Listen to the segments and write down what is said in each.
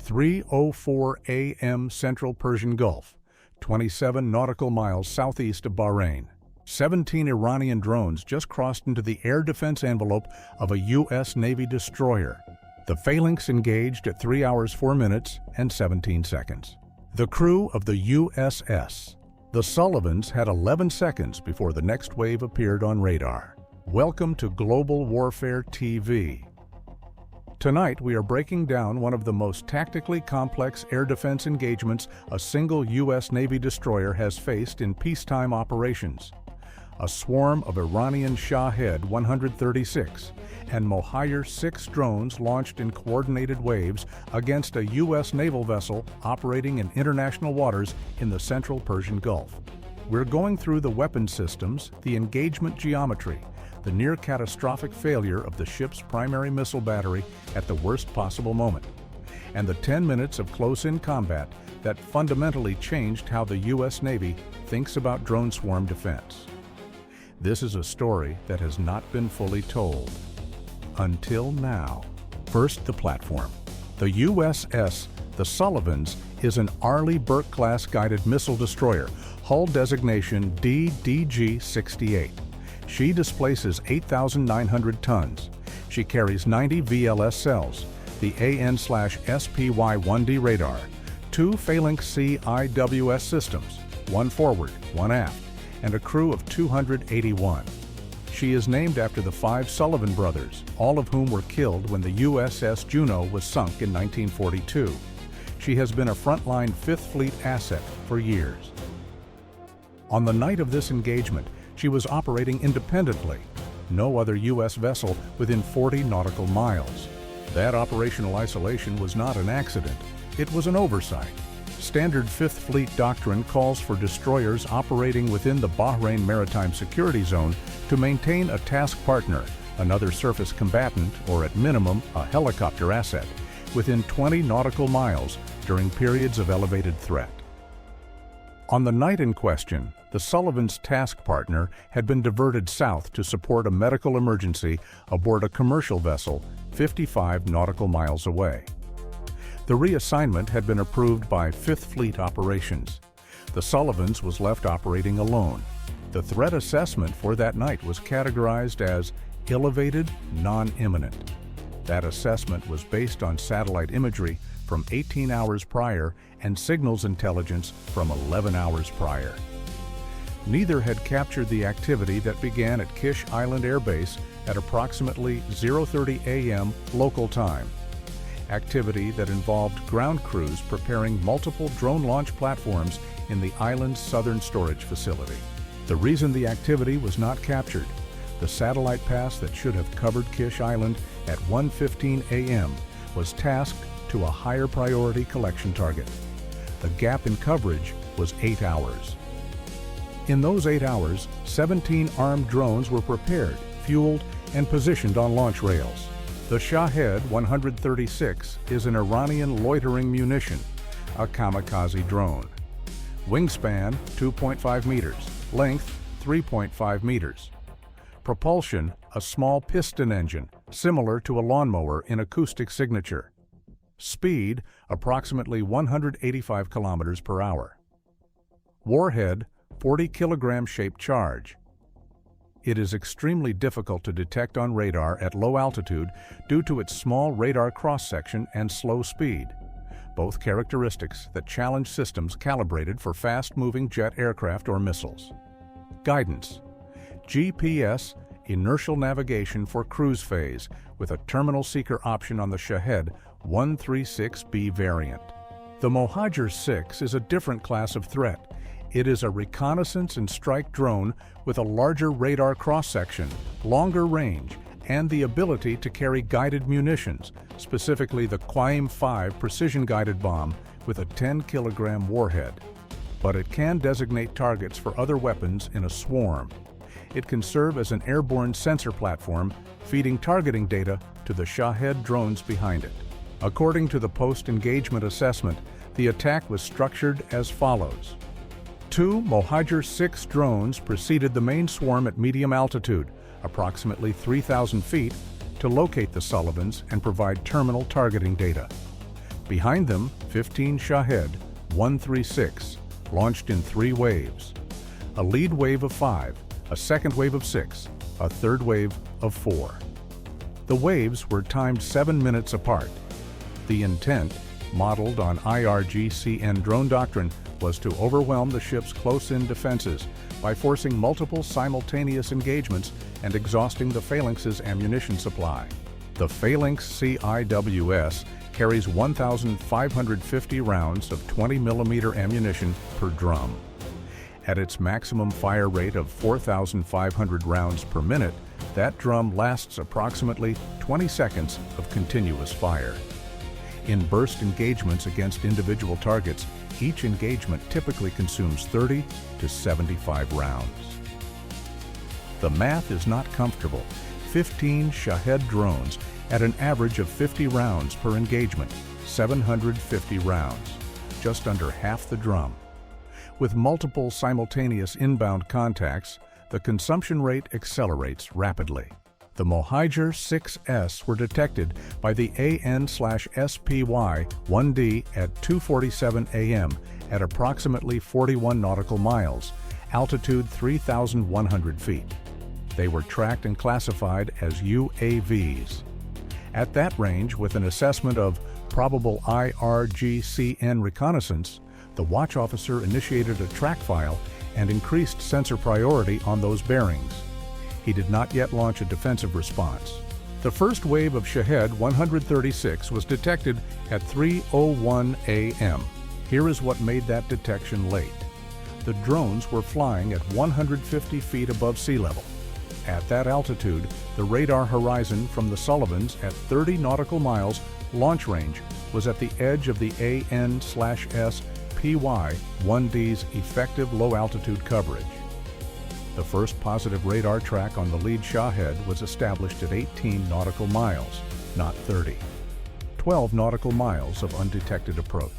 3:04 a.m. Central Persian Gulf, 27 nautical miles southeast of Bahrain. 17 Iranian drones just crossed into the air defense envelope of a U.S. Navy destroyer. The Phalanx engaged at 3 hours 4 minutes and 17 seconds. The crew of the USS The Sullivans had 11 seconds before the next wave appeared on radar. Welcome to Global Warfare TV. Tonight we are breaking down one of the most tactically complex air defense engagements a single U.S. Navy destroyer has faced in peacetime operations. A swarm of Iranian Shahed-136 and Mohajer-6 drones launched in coordinated waves against a U.S. naval vessel operating in international waters in the central Persian Gulf. We're going through the weapon systems, the engagement geometry, the near-catastrophic failure of the ship's primary missile battery at the worst possible moment, and the 10 minutes of close-in combat that fundamentally changed how the U.S. Navy thinks about drone swarm defense. This is a story that has not been fully told. Until now. First, the platform. The USS The Sullivans is an Arleigh Burke-class guided missile destroyer, hull designation DDG-68. She displaces 8,900 tons. She carries 90 VLS cells, the AN/SPY-1D radar, 2 Phalanx C IWS systems, 1 forward, 1 aft, and a crew of 281. She is named after the 5 Sullivan brothers, all of whom were killed when the USS Juno was sunk in 1942. She has been a frontline 5th Fleet asset for years. On the night of this engagement, she was operating independently, no other U.S. vessel within 40 nautical miles. That operational isolation was not an accident, it was an oversight. Standard 5th Fleet doctrine calls for destroyers operating within the Bahrain Maritime Security Zone to maintain a task partner, another surface combatant, or at minimum a helicopter asset, within 20 nautical miles during periods of elevated threat. On the night in question, the Sullivans' task partner had been diverted south to support a medical emergency aboard a commercial vessel 55 nautical miles away. The reassignment had been approved by 5th Fleet Operations. The Sullivans was left operating alone. The threat assessment for that night was categorized as elevated, non-imminent. That assessment was based on satellite imagery from 18 hours prior and signals intelligence from 11 hours prior. Neither had captured the activity that began at Kish Island Air Base at approximately 0:30 a.m. local time. Activity that involved ground crews preparing multiple drone launch platforms in the island's southern storage facility. The reason the activity was not captured: the satellite pass that should have covered Kish Island at 1:15 a.m. was tasked to a higher priority collection target. The gap in coverage was 8 hours. In those 8 hours, 17 armed drones were prepared, fueled, and positioned on launch rails. The Shahed-136 is an Iranian loitering munition, a kamikaze drone. Wingspan 2.5 meters, length 3.5 meters. Propulsion, a small piston engine, similar to a lawnmower in acoustic signature. Speed, approximately 185 kilometers per hour. Warhead, 40 kilogram shaped charge. It is extremely difficult to detect on radar at low altitude due to its small radar cross-section and slow speed, both characteristics that challenge systems calibrated for fast-moving jet aircraft or missiles. Guidance: GPS, inertial navigation for cruise phase, with a terminal seeker option on the Shahed-136B variant. The Mohajer-6 is a different class of threat. It is a reconnaissance and strike drone with a larger radar cross-section, longer range, and the ability to carry guided munitions, specifically the Qaim-5 precision-guided bomb with a 10-kilogram warhead. But it can designate targets for other weapons in a swarm. It can serve as an airborne sensor platform, feeding targeting data to the Shahed drones behind it. According to the post-engagement assessment, the attack was structured as follows. 2 Mohajer-6 drones preceded the main swarm at medium altitude, approximately 3,000 feet, to locate the Sullivans and provide terminal targeting data. Behind them, 15 Shahed-136, launched in 3 waves. A lead wave of 5, a second wave of 6, a third wave of 4. The waves were timed 7 minutes apart. The intent, modeled on IRGCN drone doctrine, was to overwhelm the ship's close-in defenses by forcing multiple simultaneous engagements and exhausting the Phalanx's ammunition supply. The Phalanx CIWS carries 1,550 rounds of 20mm ammunition per drum. At its maximum fire rate of 4,500 rounds per minute, that drum lasts approximately 20 seconds of continuous fire. In burst engagements against individual targets, each engagement typically consumes 30 to 75 rounds. The math is not comfortable. 15 Shahed drones at an average of 50 rounds per engagement, 750 rounds, just under half the drum. With multiple simultaneous inbound contacts, the consumption rate accelerates rapidly. The Mohajer-6s were detected by the AN/SPY-1D at 2:47 a.m. at approximately 41 nautical miles, altitude 3,100 feet. They were tracked and classified as UAVs. At that range, with an assessment of probable IRGCN reconnaissance, the watch officer initiated a track file and increased sensor priority on those bearings. He did not yet launch a defensive response. The first wave of Shahed-136 was detected at 3:01 a.m. Here is what made that detection late. The drones were flying at 150 feet above sea level. At that altitude, the radar horizon from the Sullivans at 30 nautical miles launch range was at the edge of the AN/SPY-1D's effective low-altitude coverage. The first positive radar track on the lead Shahed was established at 18 nautical miles, not 30. 12 nautical miles of undetected approach.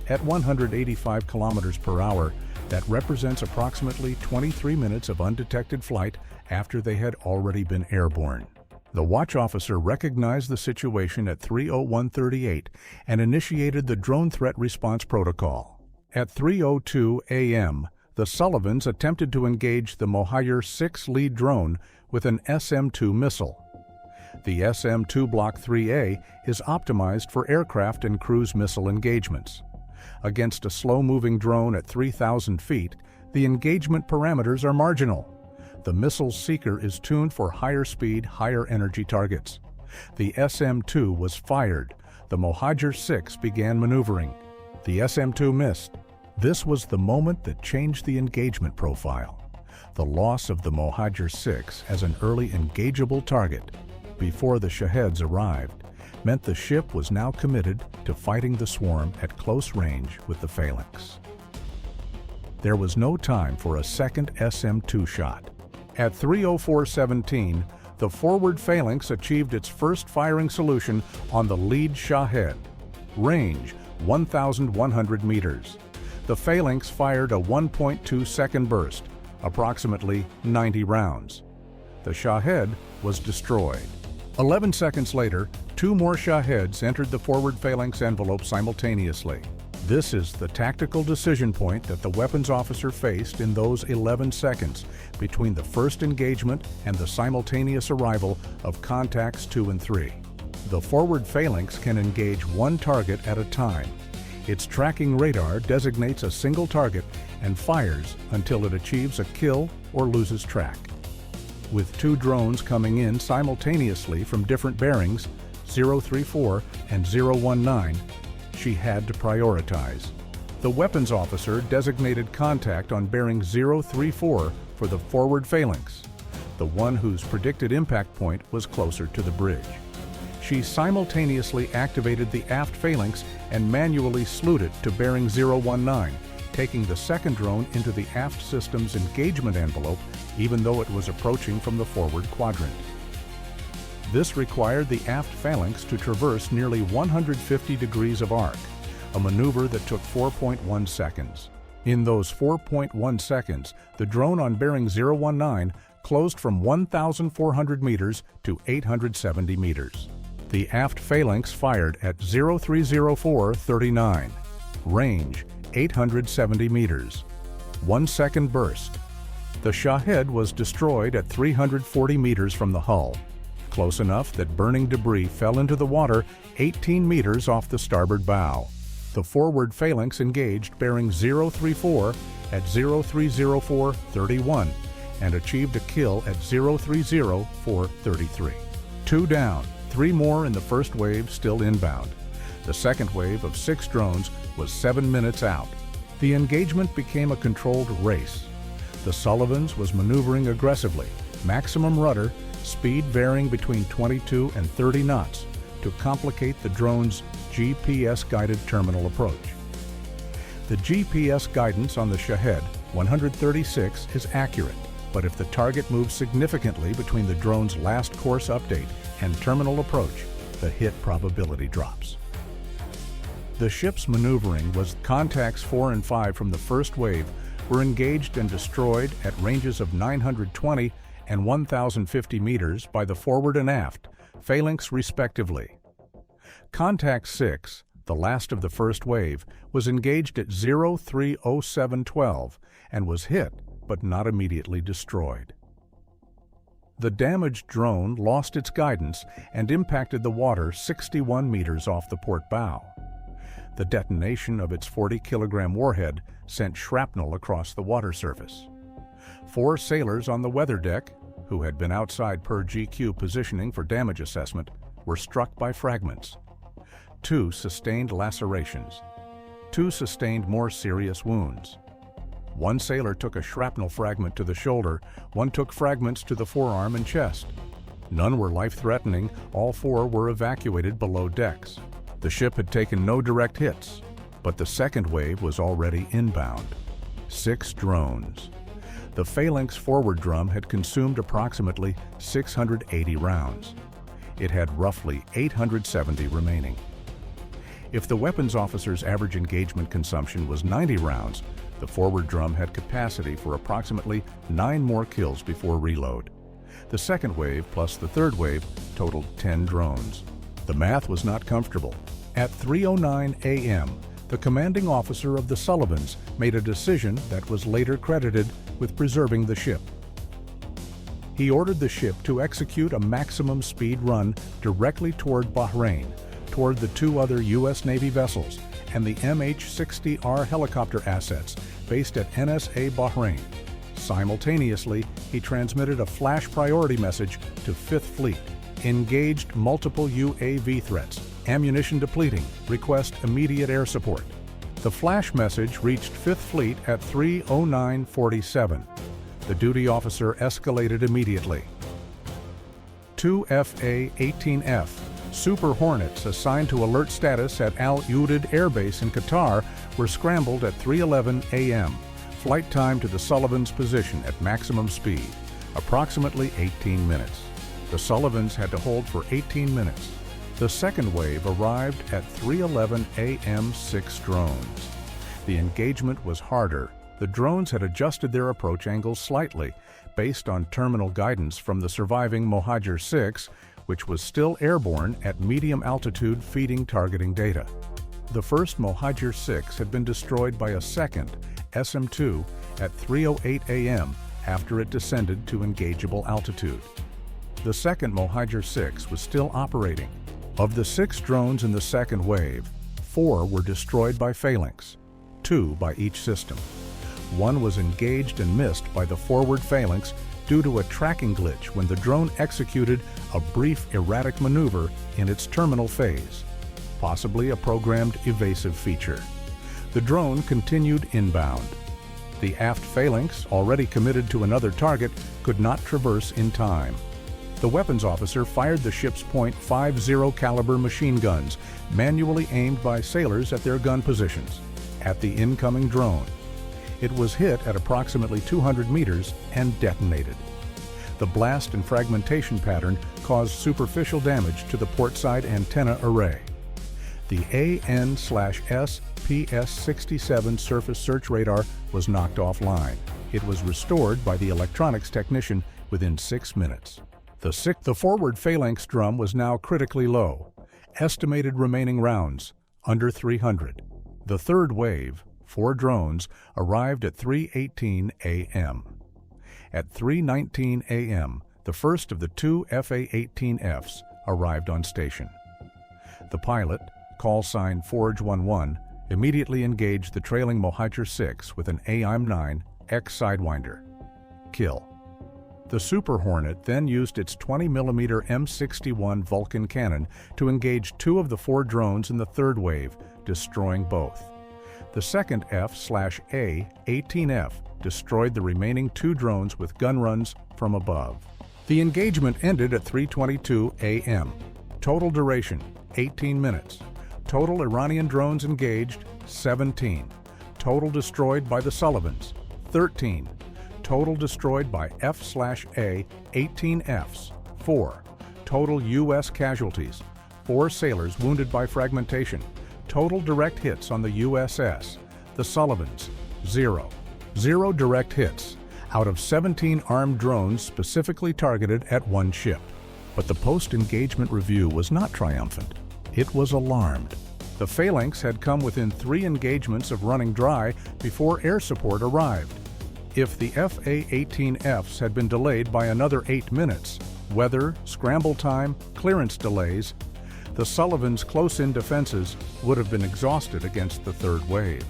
At 185 kilometers per hour, that represents approximately 23 minutes of undetected flight after they had already been airborne. The watch officer recognized the situation at 3:01:38 and initiated the drone threat response protocol. At 3:02 a.m., the Sullivans attempted to engage the Mohajer-6 lead drone with an SM-2 missile. The SM-2 Block 3A is optimized for aircraft and cruise missile engagements. Against a slow-moving drone at 3,000 feet, the engagement parameters are marginal. The missile's seeker is tuned for higher speed, higher energy targets. The SM-2 was fired. The Mohajer-6 began maneuvering. The SM-2 missed. This was the moment that changed the engagement profile. The loss of the Mohajer-6 as an early engageable target before the Shaheds arrived meant the ship was now committed to fighting the swarm at close range with the Phalanx. There was no time for a second SM-2 shot. At 3:04:17, the forward Phalanx achieved its first firing solution on the lead Shahed. Range, 1,100 meters. The Phalanx fired a 1.2-second burst, approximately 90 rounds. The Shahed was destroyed. 11 seconds later, 2 more Shaheds entered the forward Phalanx envelope simultaneously. This is the tactical decision point that the weapons officer faced in those 11 seconds between the first engagement and the simultaneous arrival of contacts 2 and 3. The forward Phalanx can engage one target at a time. Its tracking radar designates a single target and fires until it achieves a kill or loses track. With 2 drones coming in simultaneously from different bearings, 034 and 019, she had to prioritize. The weapons officer designated contact on bearing 034 for the forward Phalanx, the one whose predicted impact point was closer to the bridge. She simultaneously activated the aft Phalanx and manually slewed it to bearing 019, taking the second drone into the aft system's engagement envelope even though it was approaching from the forward quadrant. This required the aft Phalanx to traverse nearly 150 degrees of arc, a maneuver that took 4.1 seconds. In those 4.1 seconds, the drone on bearing 019 closed from 1,400 meters to 870 meters. The aft Phalanx fired at 0304-39, range 870 meters, 1 second burst. The Shahed was destroyed at 340 meters from the hull, close enough that burning debris fell into the water 18 meters off the starboard bow. The forward Phalanx engaged bearing 034 at 0304-31 and achieved a kill at 0304-33. 2 down, 3 more in the first wave still inbound. The second wave of 6 drones was 7 minutes out. The engagement became a controlled race. The Sullivans was maneuvering aggressively, maximum rudder, speed varying between 22 and 30 knots, to complicate the drone's GPS-guided terminal approach. The GPS guidance on the Shahed-136 is accurate, but if the target moves significantly between the drone's last course update and terminal approach, the hit probability drops. The ship's maneuvering was contacts 4 and 5 from the first wave were engaged and destroyed at ranges of 920 and 1,050 meters by the forward and aft Phalanx respectively. Contact 6, the last of the first wave, was engaged at 0307-12 and was hit but not immediately destroyed. The damaged drone lost its guidance and impacted the water 61 meters off the port bow. The detonation of its 40-kilogram warhead sent shrapnel across the water surface. 4 sailors on the weather deck, who had been outside per GQ positioning for damage assessment, were struck by fragments. 2 sustained lacerations. 2 sustained more serious wounds. 1 sailor took a shrapnel fragment to the shoulder, 1 took fragments to the forearm and chest. None were life-threatening, all 4 were evacuated below decks. The ship had taken no direct hits, but the second wave was already inbound. 6 drones. The Phalanx forward drum had consumed approximately 680 rounds. It had roughly 870 remaining. If the weapons officer's average engagement consumption was 90 rounds, the forward drum had capacity for approximately 9 more kills before reload. The second wave plus the third wave totaled 10 drones. The math was not comfortable. At 3:09 a.m., the commanding officer of the Sullivans made a decision that was later credited with preserving the ship. He ordered the ship to execute a maximum speed run directly toward Bahrain, toward the 2 other U.S. Navy vessels and the MH-60R helicopter assets based at NSA Bahrain. Simultaneously, he transmitted a flash priority message to 5th Fleet. Engaged multiple UAV threats. Ammunition depleting. Request immediate air support. The flash message reached 5th Fleet at 3:09:47. The duty officer escalated immediately. 2 FA-18F Super Hornets assigned to alert status at Al Udeid Air Base in Qatar were scrambled at 3:11 a.m. Flight time to the Sullivan's position at maximum speed, approximately 18 minutes. The Sullivans had to hold for 18 minutes. The second wave arrived at 3:11 a.m. 6 drones. The engagement was harder. The drones had adjusted their approach angles slightly, based on terminal guidance from the surviving Mohajer-6, which was still airborne at medium altitude feeding targeting data. The first Mohajer-6 had been destroyed by a second, SM-2, at 3:08 a.m. after it descended to engageable altitude. The second Mohajer-6 was still operating. Of the 6 drones in the second wave, 4 were destroyed by Phalanx, 2 by each system. 1 was engaged and missed by the forward Phalanx due to a tracking glitch when the drone executed a brief erratic maneuver in its terminal phase, possibly a programmed evasive feature. The drone continued inbound. The aft Phalanx, already committed to another target, could not traverse in time. The weapons officer fired the ship's .50 caliber machine guns, manually aimed by sailors at their gun positions, at the incoming drone. It was hit at approximately 200 meters and detonated. The blast and fragmentation pattern caused superficial damage to the portside antenna array. The AN/S PS-67 surface search radar was knocked offline. It was restored by the electronics technician within 6 minutes. The forward Phalanx drum was now critically low, estimated remaining rounds, under 300. The third wave, 4 drones, arrived at 3:18 a.m. At 3:19 a.m., the first of the 2 FA-18Fs arrived on station. The pilot, call sign Forge-11, immediately engaged the trailing Mohajer-6 with an AIM-9 X Sidewinder. Kill. The Super Hornet then used its 20mm M61 Vulcan cannon to engage 2 of the 4 drones in the third wave, destroying both. The second F/A-18F destroyed the remaining 2 drones with gun runs from above. The engagement ended at 3:22 a.m. Total duration, 18 minutes. Total Iranian drones engaged, 17. Total destroyed by the Sullivans, 13. Total destroyed by F/A-18Fs, 4. Total U.S. casualties, 4 sailors wounded by fragmentation. Total direct hits on the USS The Sullivans, 0. 0 direct hits out of 17 armed drones specifically targeted at 1 ship. But the post-engagement review was not triumphant. It was alarmed. The Phalanx had come within 3 engagements of running dry before air support arrived. If the FA-18Fs had been delayed by another 8 minutes, weather, scramble time, clearance delays, the Sullivans' close-in defenses would have been exhausted against the third wave.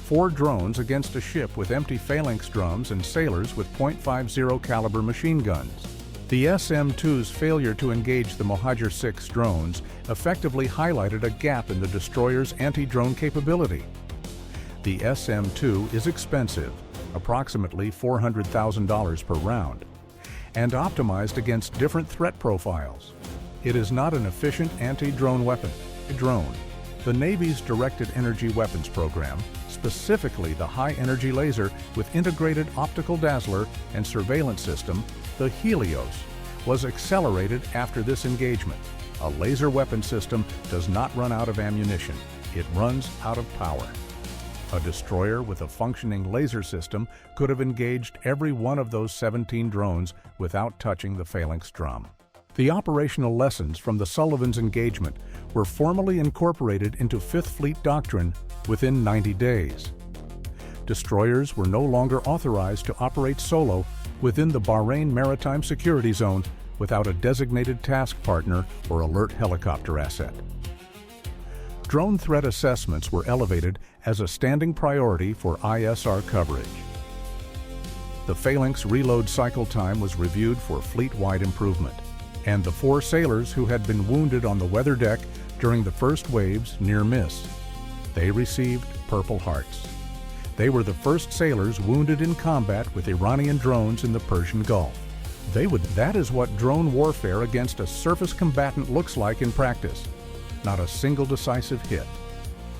4 drones against a ship with empty Phalanx drums and sailors with .50 caliber machine guns. The SM-2's failure to engage the Mohajer-6 drones effectively highlighted a gap in the destroyer's anti-drone capability. The SM-2 is expensive, approximately $400,000 per round, and optimized against different threat profiles. It is not an efficient anti-drone weapon. The Navy's Directed Energy Weapons program, specifically the high-energy laser with integrated optical dazzler and surveillance system, the Helios, was accelerated after this engagement. A laser weapon system does not run out of ammunition. It runs out of power. A destroyer with a functioning laser system could have engaged every one of those 17 drones without touching the Phalanx drum. The operational lessons from the Sullivans' engagement were formally incorporated into Fifth Fleet doctrine within 90 days. Destroyers were no longer authorized to operate solo within the Bahrain Maritime Security Zone without a designated task partner or alert helicopter asset. Drone threat assessments were elevated as a standing priority for ISR coverage. The Phalanx reload cycle time was reviewed for fleet-wide improvement, and the 4 sailors who had been wounded on the weather deck during the first waves near miss. They received Purple Hearts. They were the first sailors wounded in combat with Iranian drones in the Persian Gulf. That is what drone warfare against a surface combatant looks like in practice. Not a single decisive hit.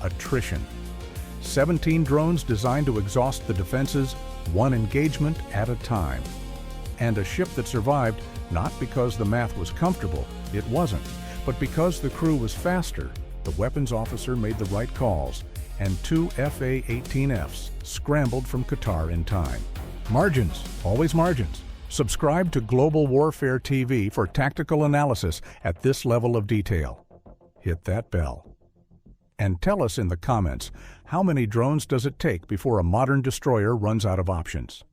Attrition. 17 drones designed to exhaust the defenses, 1 engagement at a time. And a ship that survived not because the math was comfortable, it wasn't, but because the crew was faster. The weapons officer made the right calls, and 2 FA-18Fs scrambled from Qatar in time. Margins, always margins. Subscribe to Global Warfare TV for tactical analysis at this level of detail. Hit that bell. And tell us in the comments, how many drones does it take before a modern destroyer runs out of options?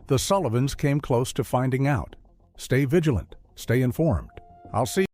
The Sullivans came close to finding out. Stay vigilant, stay informed. I'll see you.